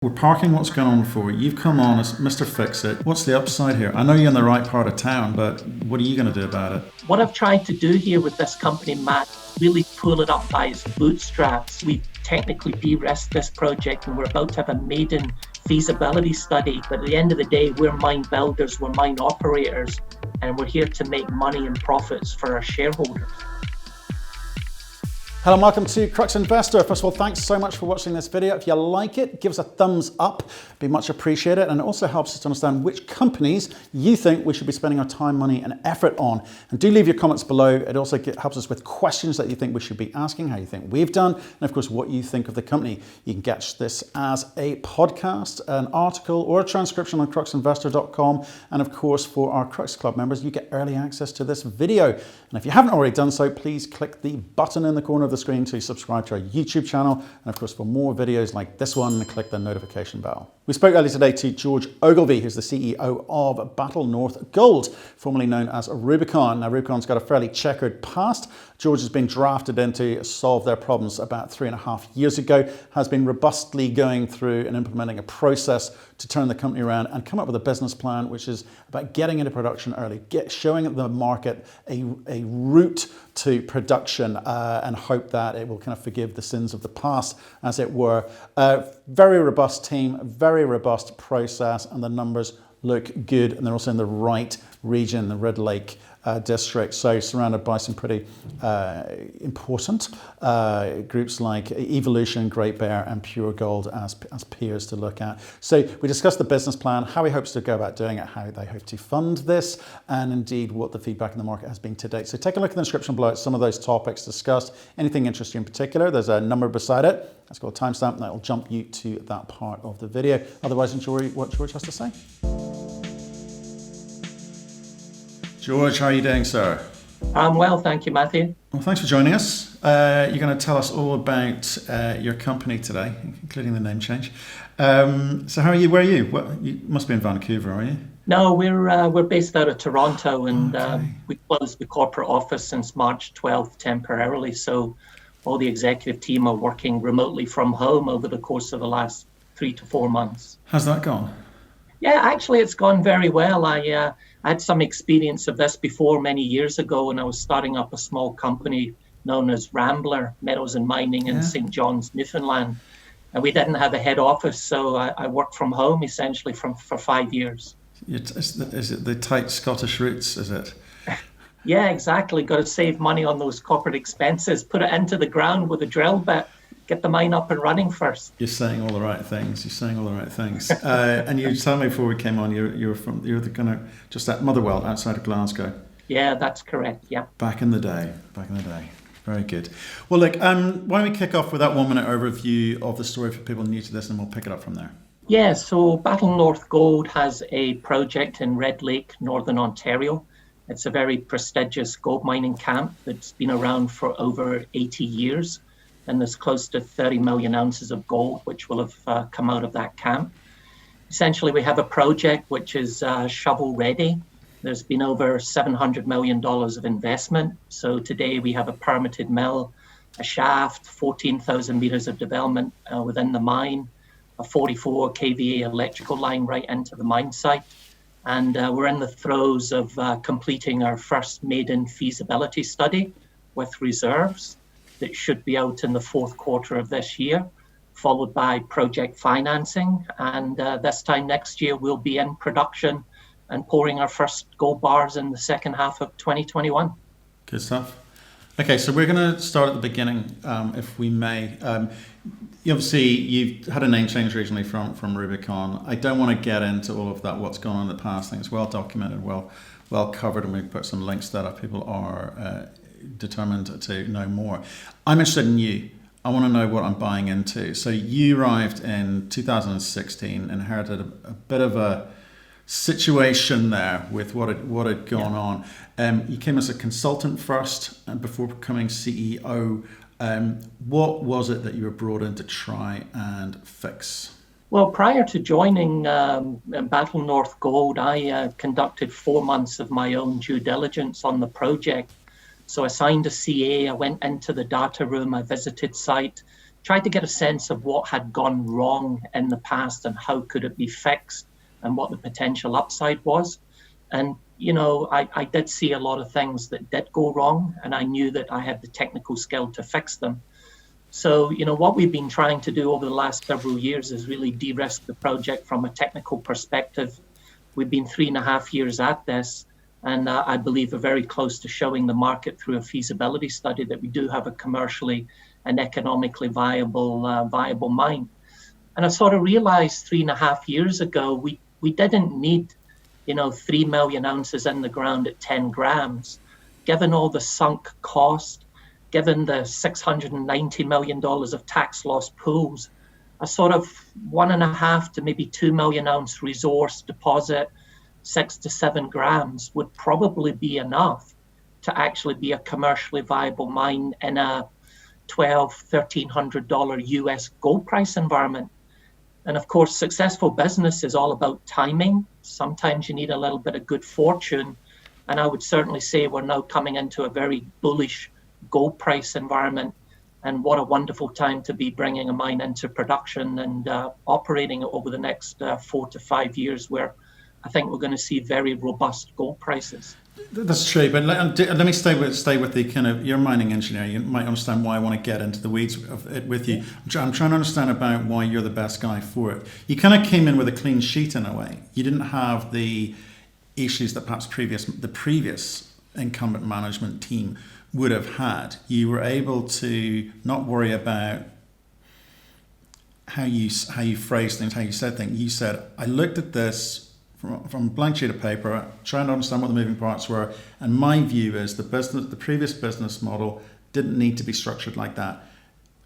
We're parking what's going on for you. You've come on as Mr. Fix-It. What's the upside here? I know you're in the right part of town, but what are you going to do about it? What I've tried to do here with this company, Matt, really pull it up by its bootstraps. We technically de-risked this project and we're about to have a maiden feasibility study. But at the end of the day, we're mine builders, we're mine operators, and we're here to make money and profits for our shareholders. Hello and welcome to Crux Investor. First of all, thanks so much for watching this video. If you like it, give us a thumbs up. It'd be much appreciated. And it also helps us to understand which companies you think we should be spending our time, money and effort on. And do leave your comments below. It also helps us with questions that you think we should be asking, how you think we've done, and of course, what you think of the company. You can catch this as a podcast, an article, or a transcription on cruxinvestor.com. And of course, for our Crux Club members, you get early access to this video. And if you haven't already done so, please click the button in the corner of the screen to subscribe to our YouTube channel, and of course for more videos like this one, click the notification bell. We spoke earlier today to George Ogilvie, who's the CEO of Battle North Gold, formerly known as Rubicon. Now Rubicon's got a fairly checkered past. George has been drafted in to solve their problems about 3.5 years ago, has been robustly going through and implementing a process to turn the company around and come up with a business plan which is about getting into production early, showing the market a route to production, and hope that it will kind of forgive the sins of the past, as it were. Very robust team, very robust process, and the numbers look good, and they're also in the right region, the Red Lake district, so surrounded by some pretty important groups like Evolution, Great Bear and Pure Gold as peers to look at. So we discussed the business plan, how he hopes to go about doing it, how they hope to fund this, and indeed what the feedback in the market has been to date. So take a look in the description below at some of those topics discussed. Anything interesting in particular, there's a number beside it. That's got a timestamp that will jump you to that part of the video. Otherwise, enjoy what George has to say. George, how are you doing, sir? I'm well, thank you, Matthew. Well, thanks for joining us. You're going to tell us all about your company today, including the name change. So how are you? Where are you? You must be in Vancouver, are you? No, we're based out of Toronto, and Okay. we closed the corporate office since March 12th temporarily. So all the executive team are working remotely from home over the course of the last 3 to 4 months. How's that gone? Yeah, actually, it's gone very well. I had some experience of this before many years ago when I was starting up a small company known as Rambler Metals and Mining in St. John's, Newfoundland. And we didn't have a head office, so I worked from home essentially for 5 years. Is it the tight Scottish roots, is it? Yeah, exactly. Got to save money on those corporate expenses, put it into the ground with a drill bit, get the mine up and running first. You're saying all the right things. And you told me before we came on, you're just at Motherwell outside of Glasgow. Yeah, that's correct. Yeah. Back in the day. Very good. Well, look, why don't we kick off with that 1-minute overview of the story for people new to this, and we'll pick it up from there. Yeah, so Battle North Gold has a project in Red Lake, Northern Ontario. It's a very prestigious gold mining camp that's been around for over 80 years. And there's close to 30 million ounces of gold, which will have come out of that camp. Essentially, we have a project which is shovel ready. There's been over $700 million of investment. So today we have a permitted mill, a shaft, 14,000 meters of development within the mine, a 44 kVA electrical line right into the mine site. And we're in the throes of completing our first maiden feasibility study with reserves that should be out in the fourth quarter of this year, followed by project financing. And this time next year, we'll be in production and pouring our first gold bars in the second half of 2021. Good stuff. Okay, so we're going to start at the beginning, if we may. Obviously, you've had a name change recently from Rubicon. I don't want to get into all of that, what's gone on in the past. I think it's well documented, well covered, and we put some links that if people are determined to know more. I'm interested in you. I want to know what I'm buying into. So you arrived in 2016, inherited a bit of a situation there with what had gone on. You came as a consultant first, and before becoming CEO. What was it that you were brought in to try and fix? Well, prior to joining Battle North Gold, I conducted 4 months of my own due diligence on the project. So I signed a CA, I went into the data room, I visited site, tried to get a sense of what had gone wrong in the past and how could it be fixed and what the potential upside was. And, I did see a lot of things that did go wrong, and I knew that I had the technical skill to fix them. So, what we've been trying to do over the last several years is really de-risk the project from a technical perspective. We've been 3.5 years at this, and I believe we're very close to showing the market through a feasibility study that we do have a commercially and economically viable mine. And I sort of realized 3.5 years ago, we didn't need 3 million ounces in the ground at 10 grams, given all the sunk cost, given the $690 million of tax loss pools. A sort of 1.5 to maybe 2 million ounce resource deposit, 6 to 7 grams would probably be enough to actually be a commercially viable mine in a $1,200-1,300 US gold price environment. And of course, successful business is all about timing. Sometimes you need a little bit of good fortune. And I would certainly say we're now coming into a very bullish gold price environment. And what a wonderful time to be bringing a mine into production and operating it over the next 4 to 5 years, where I think we're going to see very robust gold prices. That's true, but let me stay with the kind of, you're a mining engineer, you might understand why I want to get into the weeds of it with you. I'm trying to understand about why you're the best guy for it. You kind of came in with a clean sheet in a way. You didn't have the issues that perhaps the previous incumbent management team would have had. You were able to not worry about how you phrased things, how you said things. You said, I looked at this from a blank sheet of paper, trying to understand what the moving parts were, and my view is the previous business model didn't need to be structured like that.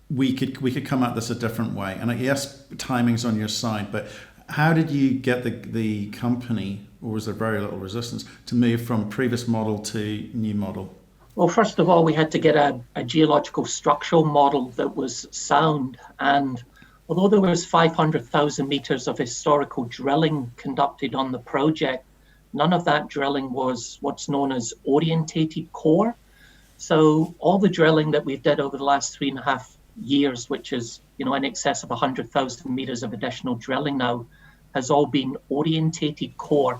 We could come at this a different way. And yes, timing's on your side, but how did you get the company, or was there very little resistance, to move from previous model to new model? Well, first of all, we had to get a geological structural model that was sound. And although there was 500,000 meters of historical drilling conducted on the project, none of that drilling was what's known as orientated core. So all the drilling that we've did over the last 3.5 years, which is in excess of 100,000 meters of additional drilling now, has all been orientated core.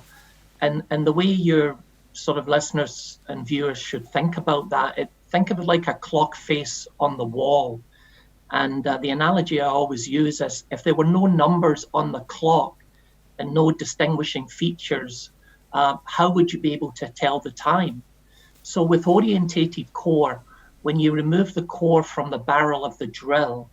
And the way your sort of listeners and viewers should think about that, think of it like a clock face on the wall. And the analogy I always use is, if there were no numbers on the clock and no distinguishing features, how would you be able to tell the time? So with orientated core, when you remove the core from the barrel of the drill,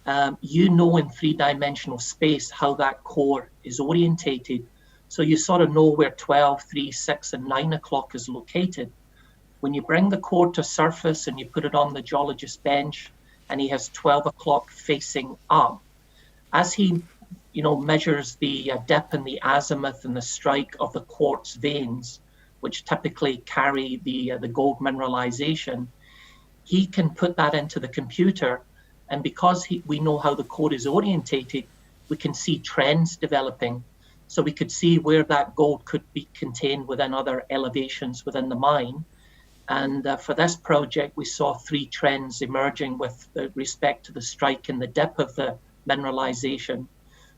in three-dimensional space how that core is orientated. So you sort of know where 12, 3, 6, and 9 o'clock is located. When you bring the core to surface and you put it on the geologist's bench, and he has 12 o'clock facing up, as he measures the dip and the azimuth and the strike of the quartz veins, which typically carry the gold mineralization, he can put that into the computer. And because we know how the core is orientated, we can see trends developing. So we could see where that gold could be contained within other elevations within the mine. And for this project, we saw 3 trends emerging with respect to the strike and the dip of the mineralization.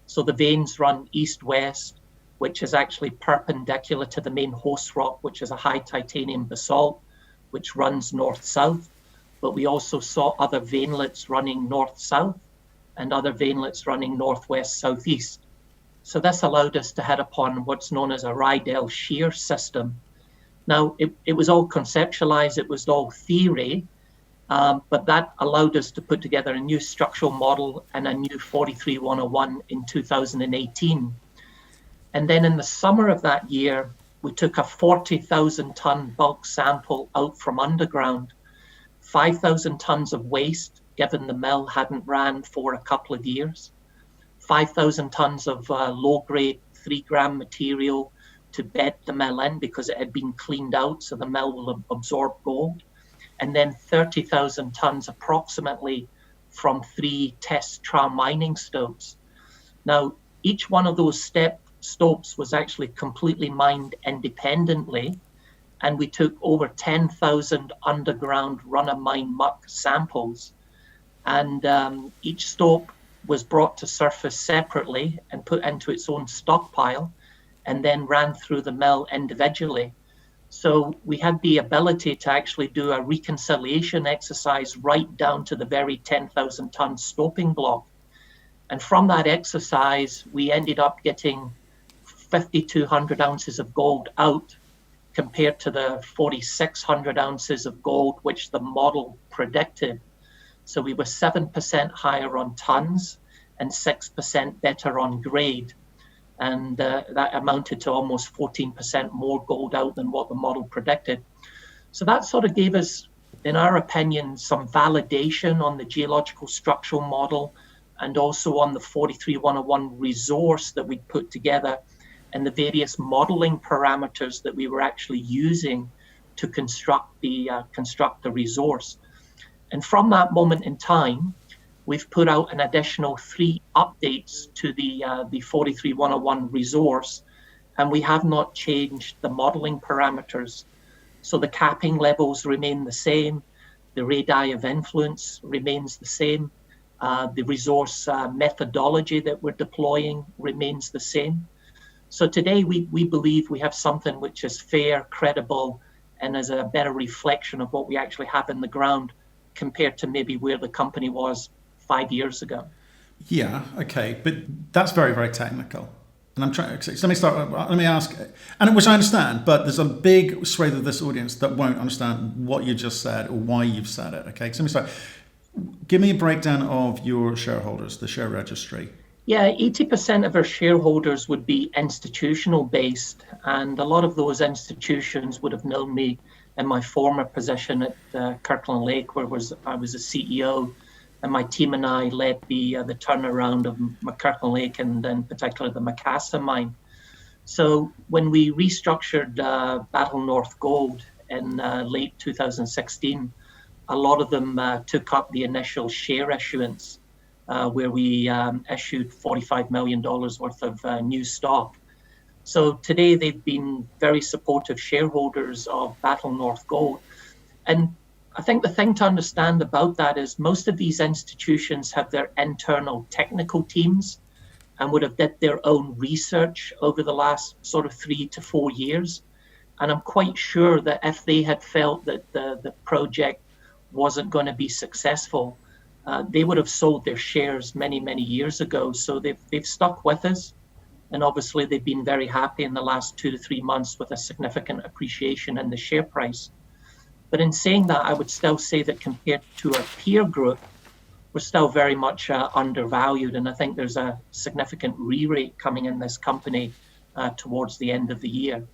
So the veins run east-west, which is actually perpendicular to the main host rock, which is a high titanium basalt, which runs north-south. But we also saw other veinlets running north-south and other veinlets running northwest-southeast. So this allowed us to hit upon what's known as a Rydell shear system. Now, it was all conceptualized, it was all theory, but that allowed us to put together a new structural model and a new 43-101 in 2018. And then in the summer of that year, we took a 40,000-ton bulk sample out from underground, 5,000 tons of waste, given the mill hadn't ran for a couple of years, 5,000 tons of low-grade 3-gram material to bed the mill in because it had been cleaned out, so the mill will absorb gold, and then 30,000 tons approximately from 3 test trial mining stopes. Now, each one of those stopes was actually completely mined independently, and we took over 10,000 underground run-of-mine muck samples. And each stope was brought to surface separately and put into its own stockpile and then ran through the mill individually. So we had the ability to actually do a reconciliation exercise right down to the very 10,000 ton stoping block. And from that exercise, we ended up getting 5,200 ounces of gold out compared to the 4,600 ounces of gold, which the model predicted. So we were 7% higher on tons and 6% better on grade. And that amounted to almost 14% more gold out than what the model predicted. So that sort of gave us, in our opinion, some validation on the geological structural model and also on the 43101 resource that we'd put together and the various modeling parameters that we were actually using to construct the resource. And from that moment in time, we've put out an additional 3 updates to the 43101 resource, and we have not changed the modeling parameters. So the capping levels remain the same, the radii of influence remains the same, the resource methodology that we're deploying remains the same. So today we believe we have something which is fair, credible, and is a better reflection of what we actually have in the ground compared to maybe where the company was 5 years ago. Yeah, okay, but that's very, very technical. And I'm trying to, so let me ask, and which I understand, but there's a big swathe of this audience that won't understand what you just said or why you've said it, okay? So let me start. Give me a breakdown of your shareholders, the share registry. Yeah, 80% of our shareholders would be institutional based, and a lot of those institutions would have known me in my former position at Kirkland Lake, where I was a CEO, and my team and I led the turnaround of Kirkland Lake and in particular the Macassa mine. So when we restructured Battle North Gold in late 2016, a lot of them took up the initial share issuance, where we issued $45 million worth of new stock. So today they've been very supportive shareholders of Battle North Gold. And I think the thing to understand about that is most of these institutions have their internal technical teams and would have did their own research over the last sort of 3 to 4 years. And I'm quite sure that if they had felt that the project wasn't going to be successful, they would have sold their shares many, many years ago. So they've stuck with us. And obviously, they've been very happy in the last 2 to 3 months with a significant appreciation in the share price. But in saying that, I would still say that compared to our peer group, we're still very much undervalued. And I think there's a significant re-rate coming in this company towards the end of the year.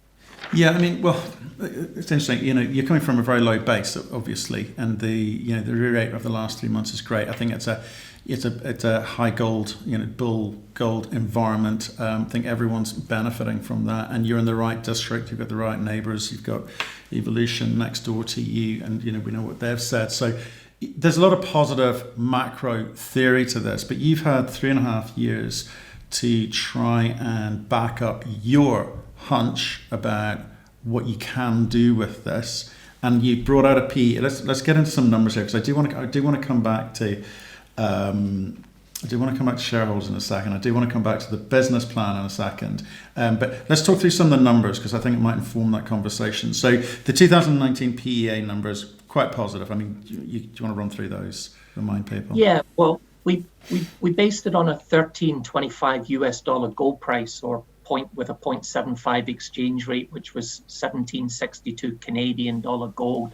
Yeah, I mean, well, it's interesting. You know, you're coming from a very low base, obviously, and the re-rate of the last 3 months is great. I think it's a high gold, bull gold environment. I think everyone's benefiting from that, and you're in the right district. You've got the right neighbours. You've got Evolution next door to you, and we know what they've said. So there's a lot of positive macro theory to this, but you've had 3.5 years to try and back up your hunch about what you can do with this, and you brought out a P. Let's get into some numbers here, because I do want to come back to shareholders in a second. I do want to come back to the business plan in a second, but let's talk through some of the numbers, because I think it might inform that conversation. So the 2019 PEA numbers, quite positive. I mean, do you want to run through those, remind people? Yeah, well, we based it on a $13.25 US gold price, or with a 0.75 exchange rate, which was 1762 Canadian dollar gold.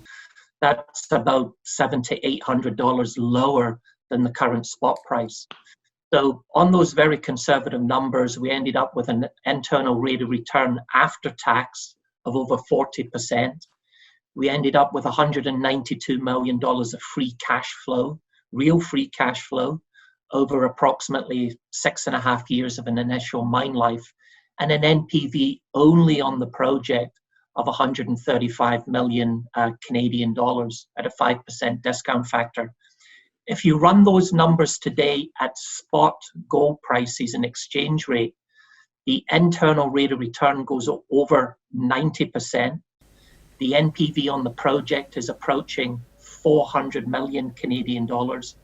That's about $700 to $800 lower than the current spot price. So on those very conservative numbers, we ended up with an internal rate of return after tax of over 40%. We ended up with $192 million of free cash flow, real free cash flow, over approximately 6.5 years of an initial mine life, and an NPV only on the project of 135 million Canadian dollars at a 5% discount factor. If you run those numbers today at spot gold prices and exchange rate, the internal rate of return goes over 90%. The NPV on the project is approaching 400 million Canadian dollars,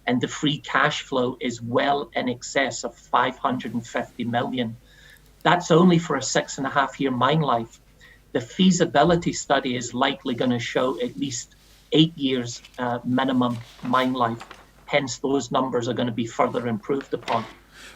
and the free cash flow is well in excess of 550 million. That's only for a 6.5-year mine life. The feasibility study is likely going to show at least 8 years minimum mine life. Hence, those numbers are going to be further improved upon.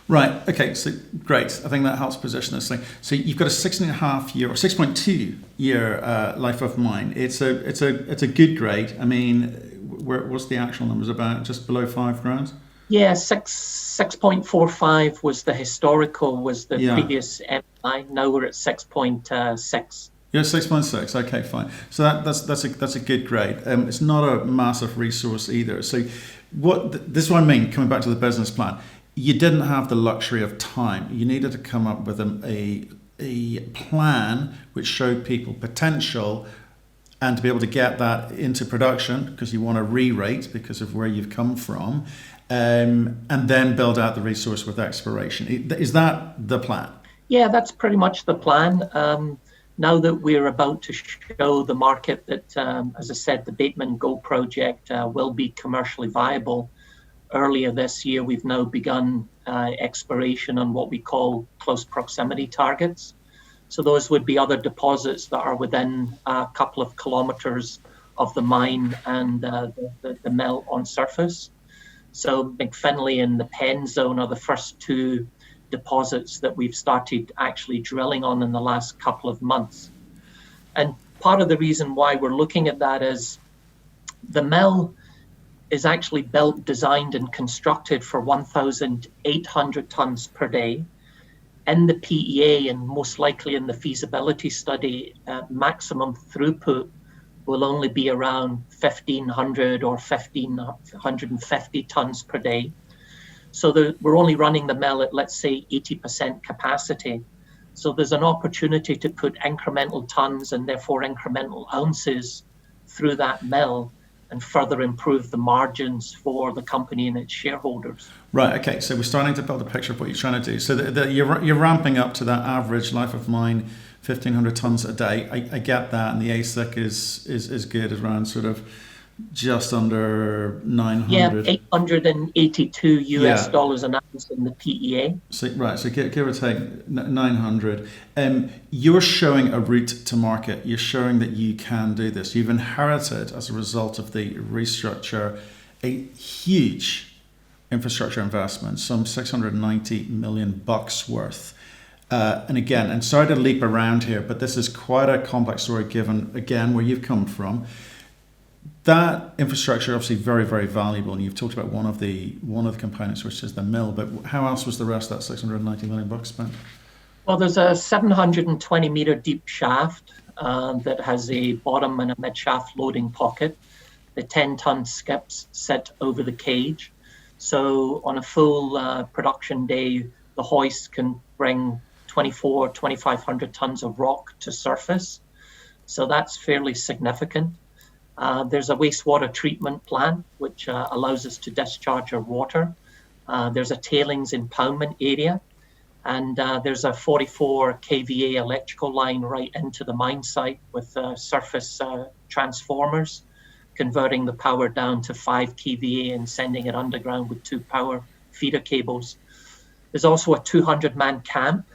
Right. Okay. So great. I think that helps position this thing. So you've got a 6.5-year or 6.2-year life of mine. It's a good grade. I mean, what's the actual numbers about? Just below 5 grams. Yeah, 6.45 was the historical, was the previous MI. Now we're at 6.6. Yeah, 6.6. Okay, fine. So that's a good grade. It's not a massive resource either. So this is what I mean. Coming back to the business plan, you didn't have the luxury of time. You needed to come up with a plan which showed people potential, and to be able to get that into production because you want to re-rate because of where you've come from, and then build out the resource with exploration. Is that the plan? Yeah, that's pretty much the plan. Now that we're about to show the market that, as I said, the Bateman Gold Project will be commercially viable, earlier this year we've now begun exploration on what we call close proximity targets. So those would be other deposits that are within a couple of kilometers of the mine and the mill on surface. So McFinley and the Penn Zone are the first two deposits that we've started actually drilling on in the last couple of months. And part of the reason why we're looking at that is the mill is actually built, designed and constructed for 1,800 tons per day. In the PEA and most likely in the feasibility study, maximum throughput will only be around 1,500 or 1,550 tons per day. So we're only running the mill at, let's say, 80% capacity. So there's an opportunity to put incremental tons and therefore incremental ounces through that mill and further improve the margins for the company and its shareholders. Right, okay, so we're starting to build a picture of what you're trying to do. So you're ramping up to that average life of mine, 1,500 tons a day. I get that, and the AISC is good, around sort of just under 900. Yeah, 882 US dollars an ounce in the PEA. So, right, so give or take 900. You're showing a route to market. You're showing that you can do this. You've inherited, as a result of the restructure, a huge infrastructure investment, some $690 million worth. And again, and sorry to leap around here, but this is quite a complex story given, again, where you've come from. That infrastructure obviously very, very valuable, and you've talked about one of the components, which is the mill. But how else was the rest of that $690 million spent? Well, there's a 720 meter deep shaft that has a bottom and a mid shaft loading pocket. The 10-ton skips sit over the cage. So on a full production day, the hoist can bring 2,500 tons of rock to surface. So that's fairly significant. There's a wastewater treatment plant, which allows us to discharge our water. There's a tailings impoundment area, and there's a 44 kVA electrical line right into the mine site with surface transformers, converting the power down to 5 kVA and sending it underground with 2 power feeder cables. There's also a 200-man camp.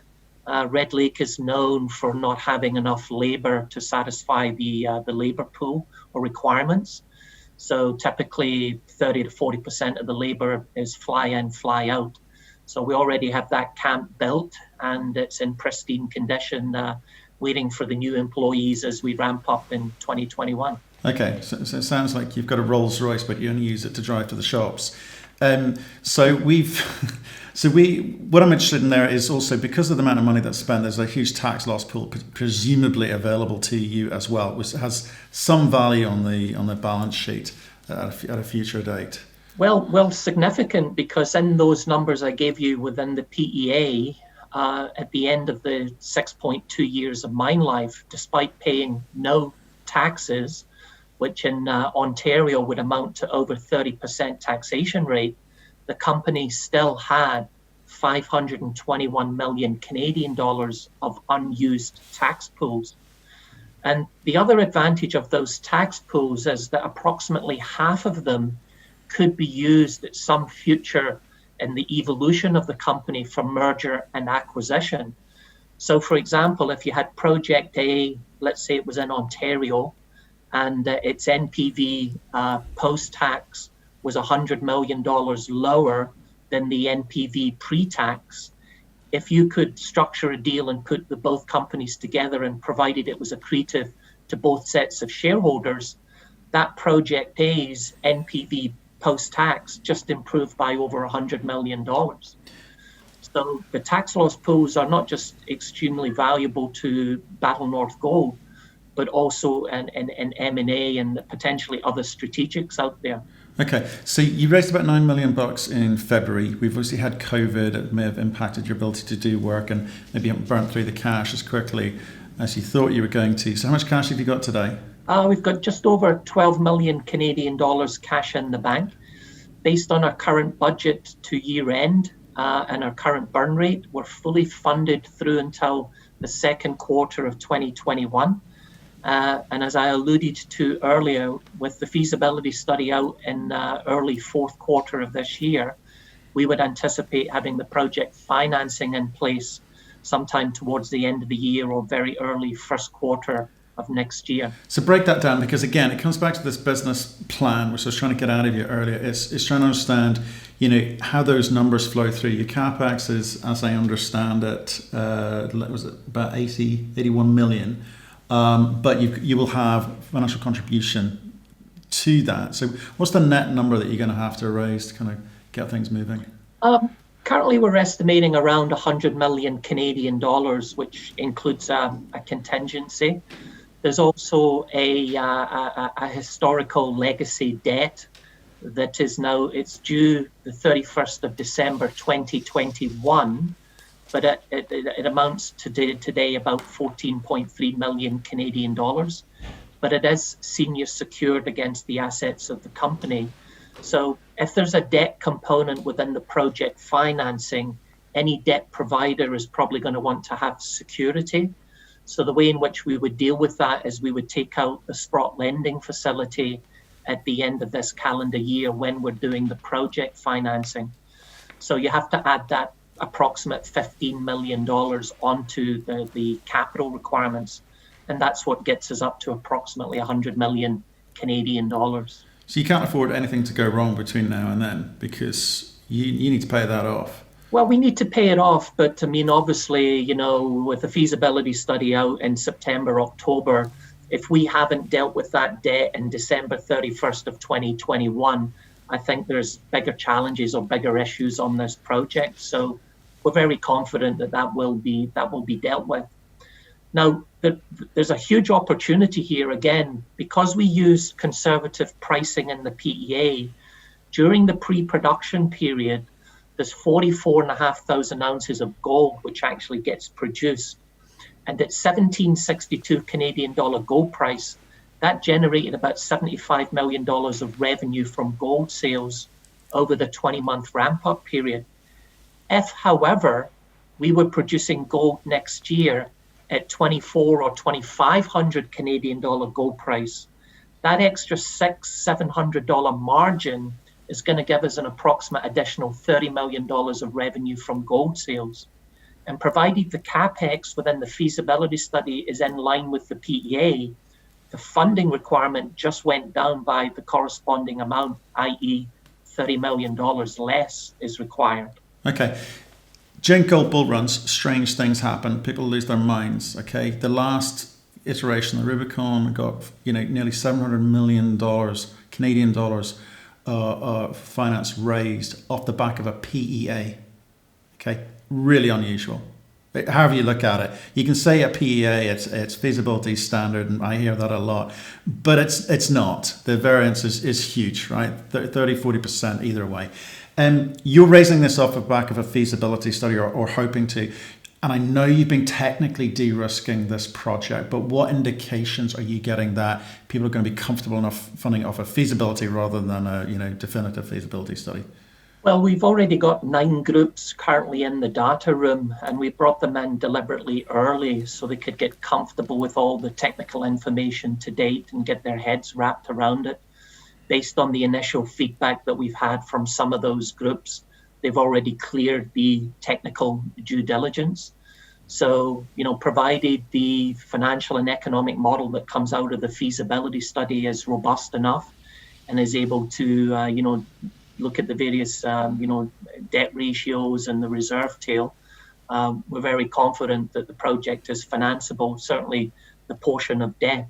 Red Lake is known for not having enough labor to satisfy the labor pool or requirements. So typically 30 to 40% of the labor is fly in, fly out. So we already have that camp built, and it's in pristine condition, waiting for the new employees as we ramp up in 2021. Okay, so it sounds like you've got a Rolls Royce, but you only use it to drive to the shops. What I'm interested in there is also, because of the amount of money that's spent, there's a huge tax loss pool presumably available to you as well, which has some value on the balance sheet at a future date. Well, significant, because in those numbers I gave you within the PEA, at the end of the 6.2 years of mine life, despite paying no taxes, which in Ontario would amount to over 30% taxation rate, the company still had 521 million Canadian dollars of unused tax pools. And the other advantage of those tax pools is that approximately half of them could be used at some future in the evolution of the company for merger and acquisition. So, for example, if you had Project A, let's say it was in Ontario, and its NPV post-tax was $100 million lower than the NPV pre-tax, if you could structure a deal and put both companies together and provided it was accretive to both sets of shareholders, that Project A's NPV post-tax just improved by over $100 million. So the tax loss pools are not just extremely valuable to Battle North Gold, but also in M&A and potentially other strategics out there. Okay, so you raised about $9 million in February. We've obviously had COVID. It may have impacted your ability to do work and maybe haven't burnt through the cash as quickly as you thought you were going to. So how much cash have you got today? We've got just over 12 million Canadian dollars cash in the bank. Based on our current budget to year end and our current burn rate, we're fully funded through until the second quarter of 2021. And as I alluded to earlier, with the feasibility study out in early fourth quarter of this year, we would anticipate having the project financing in place sometime towards the end of the year or very early first quarter of next year. So break that down, because again, it comes back to this business plan, which I was trying to get out of you earlier. It's trying to understand, how those numbers flow through. Your capex is, as I understand it, was it about 81 million. But you will have financial contribution to that. So what's the net number that you're going to have to raise to kind of get things moving? Currently, we're estimating around 100 million Canadian dollars, which includes a contingency. There's also a historical legacy debt that is now, it's due the 31st of December 2021. But it amounts to today about 14.3 million Canadian dollars. But it is senior secured against the assets of the company. So if there's a debt component within the project financing, any debt provider is probably going to want to have security. So the way in which we would deal with that is we would take out the Sprott lending facility at the end of this calendar year when we're doing the project financing. So you have to add that approximate $15 million onto the capital requirements. And that's what gets us up to approximately 100 million Canadian dollars. So you can't afford anything to go wrong between now and then, because you need to pay that off. Well, we need to pay it off, but I mean, obviously, with the feasibility study out in September, October, if we haven't dealt with that debt in December 31st of 2021, I think there's bigger challenges or bigger issues on this project. So we're very confident that will be dealt with. Now, there's a huge opportunity here again, because we use conservative pricing in the PEA. During the pre-production period, there's 44,500 ounces of gold which actually gets produced. And at 1762 Canadian dollar gold price, that generated about $75 million of revenue from gold sales over the 20-month ramp-up period. If, however, we were producing gold next year at 24 or 2,500 Canadian dollar gold price, that extra $700 margin is going to give us an approximate additional $30 million of revenue from gold sales. And provided the capex within the feasibility study is in line with the PEA, the funding requirement just went down by the corresponding amount, i.e. $30 million less is required. Okay. During gold bull runs, strange things happen. People lose their minds. Okay. The last iteration, the Rubicon, got nearly $700 million Canadian dollars finance raised off the back of a PEA. Okay. Really unusual. However you look at it, you can say a PEA, it's feasibility standard, and I hear that a lot, but it's not. The variance is huge, right? 30-40% either way. You're raising this off the back of a feasibility study or hoping to, and I know you've been technically de-risking this project, but what indications are you getting that people are going to be comfortable enough funding it off a feasibility rather than a definitive feasibility study? Well, we've already got 9 groups currently in the data room, and we brought them in deliberately early so they could get comfortable with all the technical information to date and get their heads wrapped around it. based on the initial feedback that we've had from some of those groups, they've already cleared the technical due diligence. So, provided the financial and economic model that comes out of the feasibility study is robust enough and is able to, look at the various, debt ratios and the reserve tail, we're very confident that the project is financeable, certainly the portion of debt.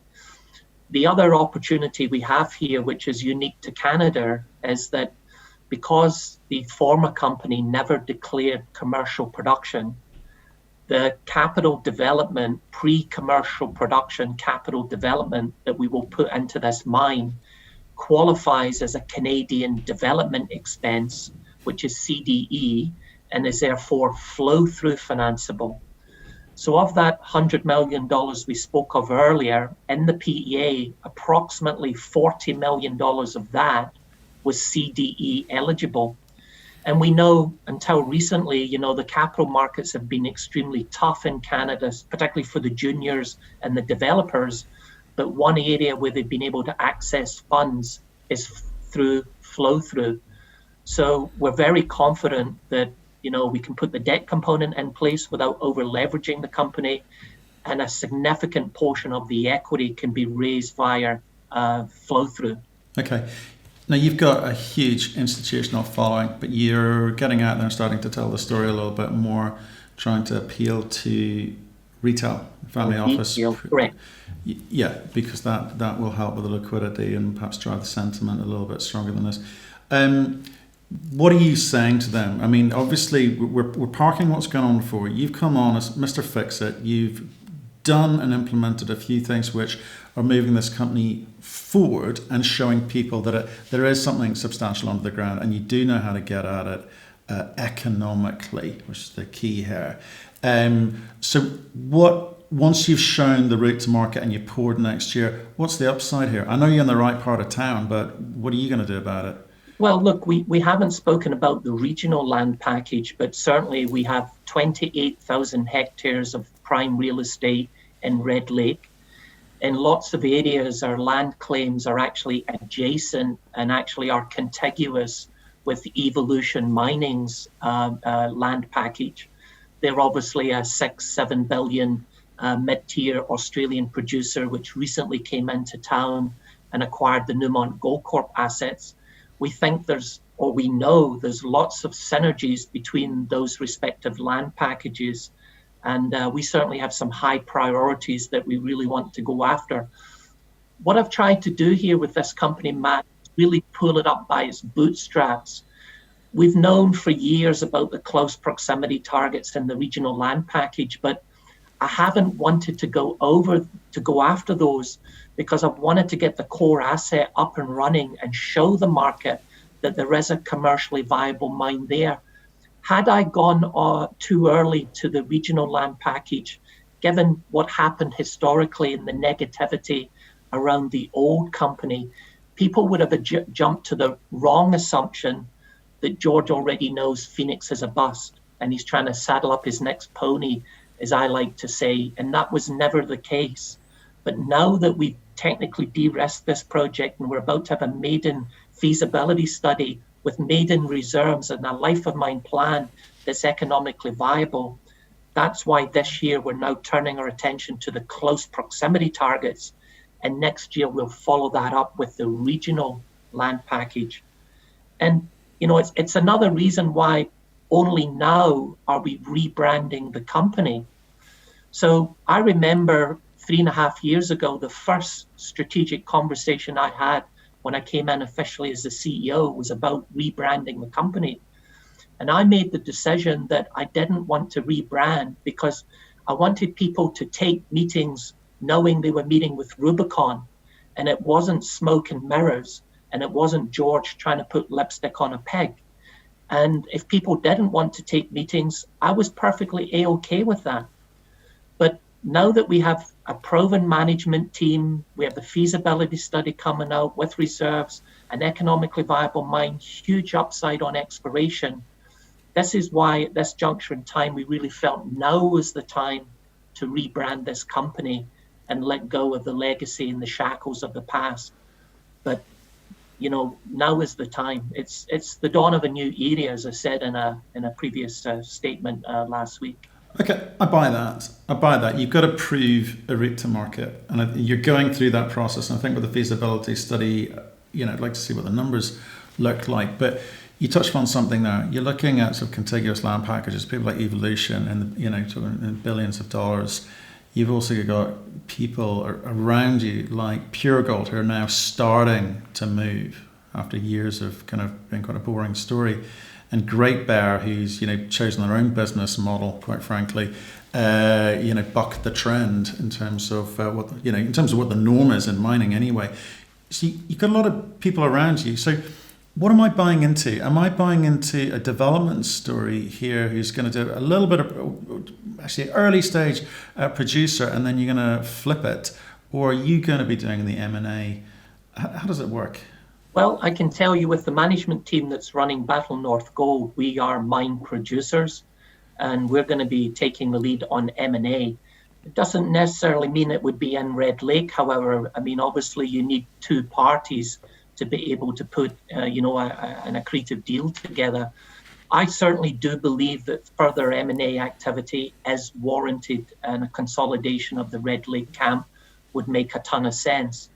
The other opportunity we have here, which is unique to Canada, is that because the former company never declared commercial production, the capital development, pre-commercial production capital development that we will put into this mine qualifies as a Canadian development expense, which is CDE, and is therefore flow-through financeable. So of that $100 million we spoke of earlier, in the PEA, approximately $40 million of that was CDE eligible. And we know until recently, the capital markets have been extremely tough in Canada, particularly for the juniors and the developers. But one area where they've been able to access funds is through flow-through. So we're very confident that we can put the debt component in place without over-leveraging the company, and a significant portion of the equity can be raised via flow-through. Okay. Now, you've got a huge institutional following, but you're getting out there and starting to tell the story a little bit more, trying to appeal to retail, family office. Correct. Yeah, because that will help with the liquidity and perhaps drive the sentiment a little bit stronger than this. What are you saying to them? I mean, obviously, we're parking what's going on for you. You've come on as Mr. Fix-It. You've done and implemented a few things which are moving this company forward and showing people that there is something substantial under the ground, and you do know how to get at it economically, which is the key here. So once you've shown the route to market and you poured next year, what's the upside here? I know you're in the right part of town, but what are you going to do about it? Well, look, we haven't spoken about the regional land package, but certainly we have 28,000 hectares of prime real estate in Red Lake. In lots of areas, our land claims are actually adjacent and actually are contiguous with Evolution Mining's land package. They're obviously a 6-7 billion mid-tier Australian producer, which recently came into town and acquired the Newmont Goldcorp assets. We know there's lots of synergies between those respective land packages. And we certainly have some high priorities that we really want to go after. What I've tried to do here with this company, Matt, is really pull it up by its bootstraps. We've known for years about the close proximity targets in the regional land package, but I haven't wanted to go after those because I've wanted to get the core asset up and running and show the market that there is a commercially viable mine there. Had I gone too early to the regional land package, given what happened historically in the negativity around the old company, people would have jumped to the wrong assumption that George already knows Phoenix is a bust and he's trying to saddle up his next pony, as I like to say, and that was never the case. But now that we've technically de-risked this project and we're about to have a maiden feasibility study with maiden reserves and a life of mine plan that's economically viable, that's why this year we're now turning our attention to the close proximity targets, and next year we'll follow that up with the regional land package. And it's another reason why only now are we rebranding the company. So I remember 3.5 years ago, the first strategic conversation I had when I came in officially as the CEO was about rebranding the company. And I made the decision that I didn't want to rebrand because I wanted people to take meetings knowing they were meeting with Rubicon, and it wasn't smoke and mirrors, and it wasn't George trying to put lipstick on a pig. And if people didn't want to take meetings, I was perfectly A-okay with that. But now that we have a proven management team, we have the feasibility study coming out with reserves, an economically viable mine, huge upside on exploration. This is why at this juncture in time, we really felt now was the time to rebrand this company and let go of the legacy and the shackles of the past. But now is the time. It's the dawn of a new era, as I said in a previous statement last week. Okay, I buy that. You've got to prove a route to market, and you're going through that process. And I think with the feasibility study, I'd like to see what the numbers look like. But you touched on something there. You're looking at sort of contiguous land packages, people like Evolution, and in billions of dollars. You've also got people around you like Pure Gold who are now starting to move after years of kind of being quite a boring story. And Great Bear, who's chosen their own business model, quite frankly, bucked the trend in terms of what the norm is in mining anyway. So you've got a lot of people around you. So what am I buying into? Am I buying into a development story here who's going to do a little bit of actually early stage producer, and then you're going to flip it, or are you going to be doing the M&A? How does it work? Well, I can tell you with the management team that's running Battle North Gold, we are mine producers, and we're going to be taking the lead on M&A. It doesn't necessarily mean it would be in Red Lake. However, obviously you need two parties to be able to put, an accretive deal together. I certainly do believe that further M&A activity is warranted, and a consolidation of the Red Lake camp would make a ton of sense.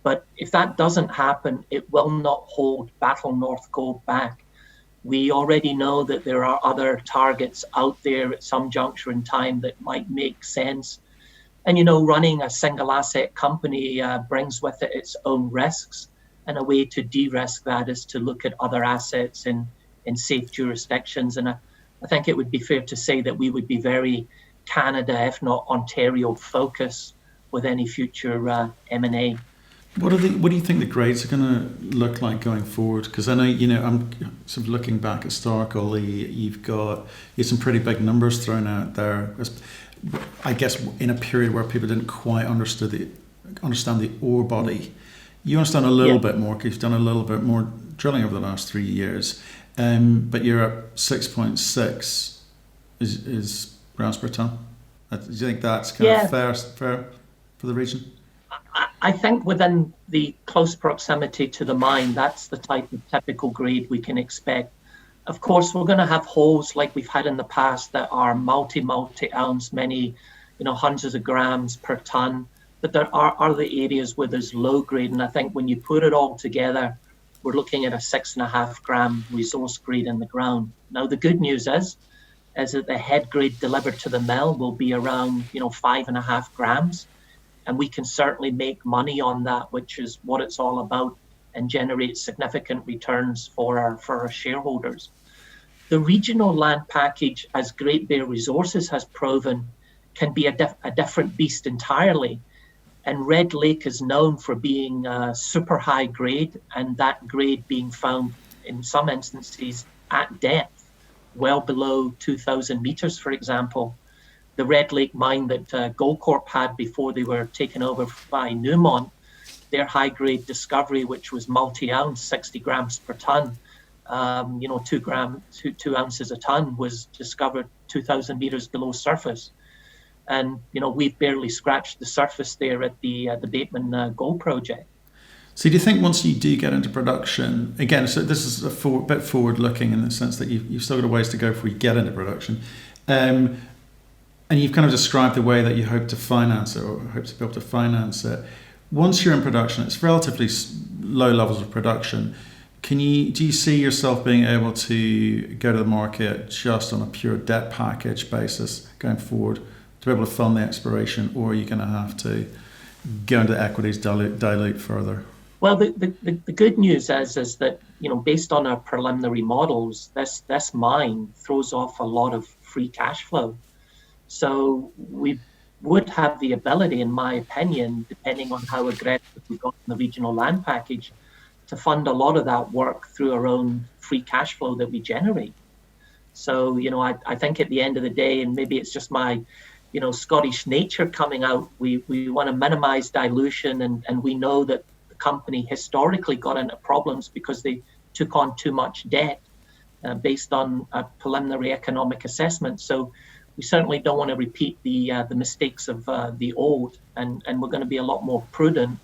But if that doesn't happen, it will not hold Battle North Gold back. We already know that there are other targets out there at some juncture in time that might make sense. And, running a single asset company brings with it its own risks. And a way to de-risk that is to look at other assets in safe jurisdictions. And I think it would be fair to say that we would be very Canada, if not Ontario, focused with any future M&A. What do you think the grades are going to look like going forward? Because I know, I'm sort of looking back historically, you've some pretty big numbers thrown out there. I guess in a period where people didn't quite understand the ore body. You understand a little bit more because you've done a little bit more drilling over the last 3 years. But you're at 6.6 is grams per tonne. Do you think that's kind of fair for the region? I think within the close proximity to the mine, that's the type of typical grade we can expect. Of course, we're going to have holes like we've had in the past that are multi-ounce, many, hundreds of grams per tonne. But there are other areas where there's low grade. And I think when you put it all together, we're looking at a 6.5 gram resource grade in the ground. Now, the good news is that the head grade delivered to the mill will be around, 5.5 grams. And we can certainly make money on that, which is what it's all about, and generate significant returns for our shareholders. The regional land package, as Great Bear Resources has proven, can be a different beast entirely. And Red Lake is known for being super high grade, and that grade being found in some instances at depth, well below 2,000 meters, for example. The Red Lake mine that Goldcorp had before they were taken over by Newmont, their high-grade discovery, which was multi-ounce, 60 grams per tonne, 2 ounces a tonne, was discovered 2,000 meters below surface. And, we've barely scratched the surface there at the Bateman Gold Project. So do you think once you do get into production, again, so this is a bit forward-looking in the sense that you've still got a ways to go before you get into production, and you've kind of described the way that you hope to finance it, or hope to be able to finance it. Once you're in production, it's relatively low levels of production. Do you see yourself being able to go to the market just on a pure debt package basis going forward to be able to fund the exploration, or are you going to have to go into equities, dilute further? Well, the good news is that, based on our preliminary models, this mine throws off a lot of free cash flow. So we would have the ability, in my opinion, depending on how aggressive we got in the regional land package, to fund a lot of that work through our own free cash flow that we generate. So, I think at the end of the day, and maybe it's just my, Scottish nature coming out, we want to minimize dilution, and we know that the company historically got into problems because they took on too much debt based on a preliminary economic assessment. So we certainly don't want to repeat the mistakes of the old, and we're going to be a lot more prudent.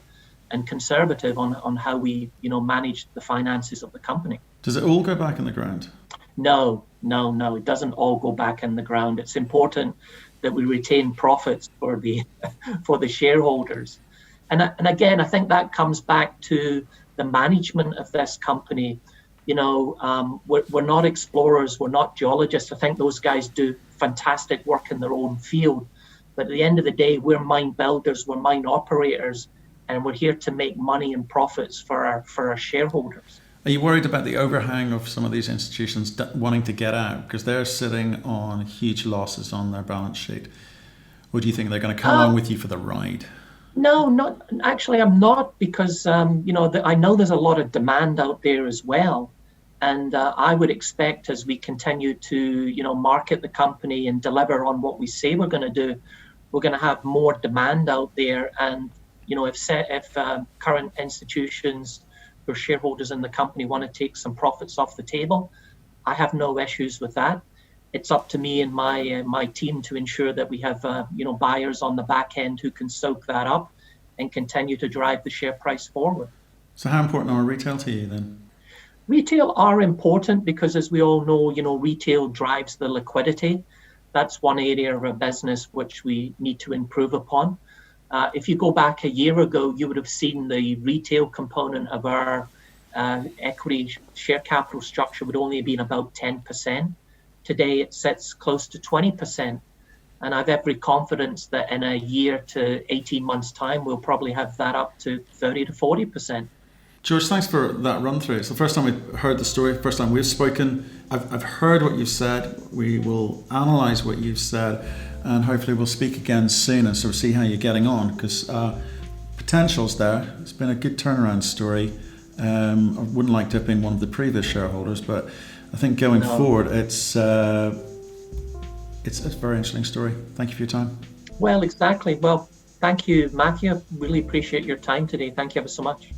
and conservative on how we, manage the finances of the company. Does it all go back in the ground? No, it doesn't all go back in the ground. It's important that we retain profits for the for the shareholders. And again, I think that comes back to the management of this company. We're not explorers, we're not geologists. I think those guys do fantastic work in their own field. But at the end of the day, we're mine builders, we're mine operators, and we're here to make money and profits for our shareholders. Are you worried about the overhang of some of these institutions wanting to get out because they're sitting on huge losses on their balance sheet? Or do you think they're going to come along with you for the ride? No, not actually. I'm not, because I know there's a lot of demand out there as well, and I would expect, as we continue to market the company and deliver on what we say we're going to do, we're going to have more demand out there. And if current institutions who are shareholders in the company want to take some profits off the table, I have no issues with that. It's up to me and my team to ensure that we have buyers on the back end who can soak that up and continue to drive the share price forward. So how important are retail to you then? Retail are important because, as we all know, retail drives the liquidity. That's one area of our business which we need to improve upon. If you go back a year ago, you would have seen the retail component of our equity share capital structure would only have been about 10%. Today, it sits close to 20%. And I've every confidence that in a year to 18 months' time, we'll probably have that up to 30 to 40%. George, thanks for that run through. It's the first time we've heard the story, first time we've spoken. I've heard what you've said. We will analyse what you've said, and hopefully we'll speak again soon and sort of see how you're getting on, because potential's there. It's been a good turnaround story. I wouldn't like to have been one of the previous shareholders, but I think going forward, it's a very interesting story. Thank you for your time. Well, exactly. Well, thank you, Matthew. I really appreciate your time today. Thank you ever so much.